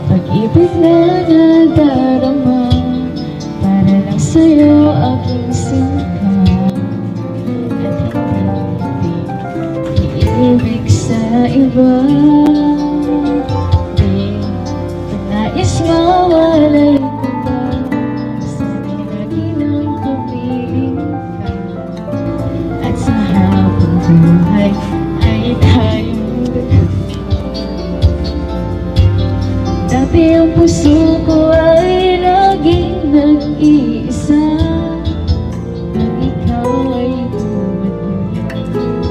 Pag-ibig na nadarama, para lang sa'yo aking sinta. At hindi iibig sa iba. Di nais mawalay ko ba, sana'y lagi nang kapiling ka. At sa habang buhay ay tayong dati ang puso ko ay laging nag-iisa, nang ikaw ay dumating.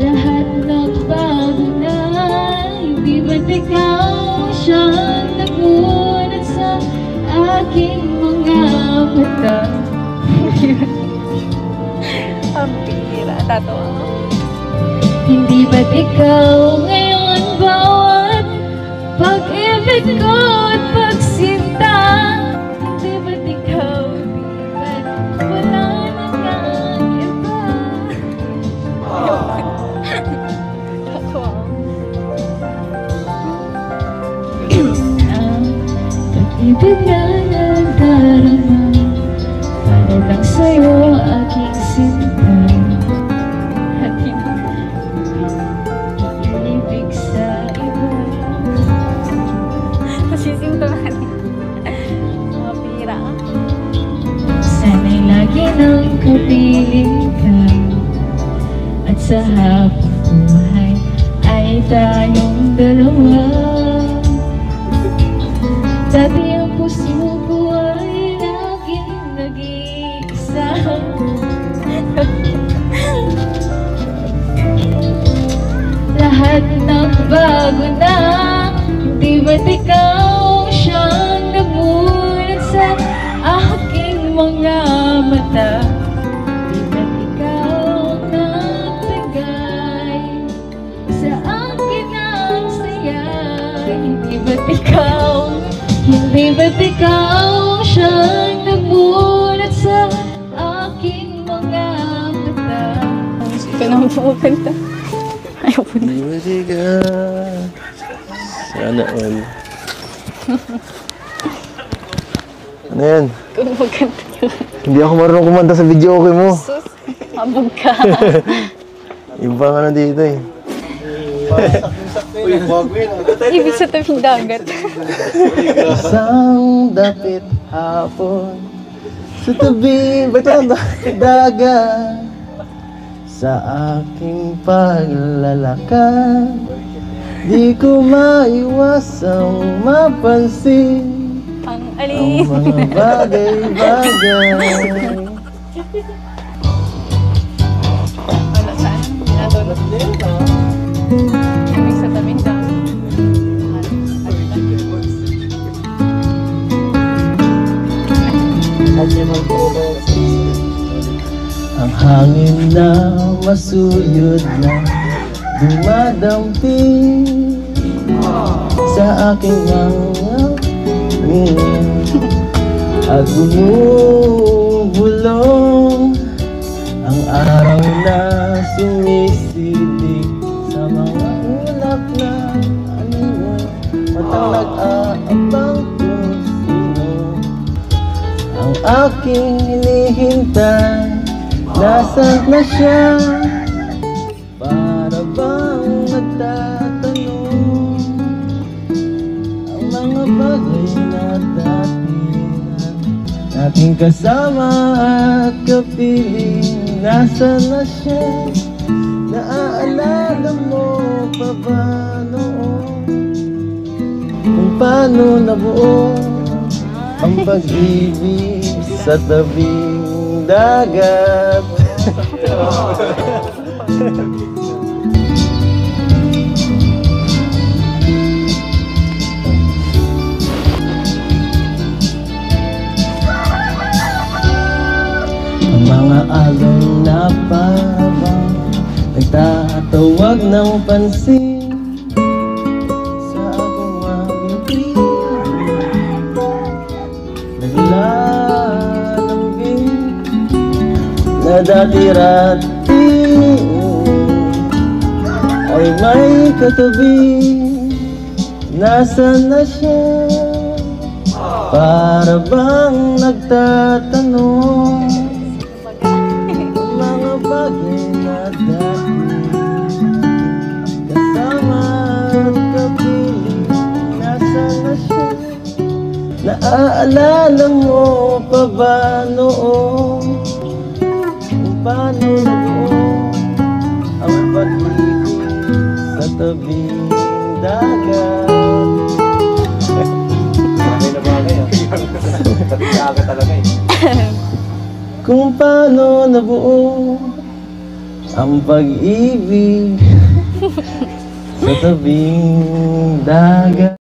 Lahat nagbago na, hindi ba't ikaw siyang nagunat sa aking mga mata? Ang pira, tatawa ko. Hindi ba't ikaw ngayon bawat pag-ibig ko at pagsinta? Hindi ba't ikaw, di ba't wala na kang iba? Tatawa ko. Ang pag-ibig na nagdarama, para lang sa'yo aking sinta. At hindi iibig sa iba. Nasisinto na rin. Mga pira. Sana'y lagi nang kapiling ka, at sa habang buhay ay tayong dalawa. Dati ang puso ko ay laging nag-iisa. Lahat nagbago na, hindi ba't ikaw siyang nagunat sa aking mga mata? Di ba't ikaw nagbigay sa akin ang saya? Hindi ba't ikaw siyang nagunat sa aking mga mata? Ito naman pumukanta. Ayaw po na. Hindi ka. Sana all. Ano yan? Pumukanta yun. Hindi ako marunong kumanta sa video okay mo. Sus, mabog ka. Ibang ano dito eh. Ibig sa tabing dagat. Isang dapit hapon sa tabi ng dagat, sa aking paglalakad, di ko maiwasang mapansin Ang ang alin. mga bagay-bagay. Wala saan? Natulog. Ibig sa tabing dagat. Ang hangin na masuyod na dumadampi sa aking mga ngin, at bumubulong ang araw na sumisilip sa mga ulap na anino, matang nag-aabang kung sino ang aking hinihintay. Nasaan na siya? Para bang nagtatanong ang mga bagay na dati nating kasama at kapiling. Nasaan na siya? Naaalala mo pa ba noon kung paano nabuo ang pag-ibig sa tabing dagat? Ang mga alon na parabang nagtatawag ng pansin sa aking mabibig, naglalambing na dati-rati ay may katabi. Nasaan na siya? Para bang nagtatanong mga bagay na dati kasama at kapiling. Nasaan na siya? Naaalala mo pa ba noon kung paano noon ang pag-ibig sa tabing dagat? Kung paano nabuo ang pag-ibig sa tabing dagat.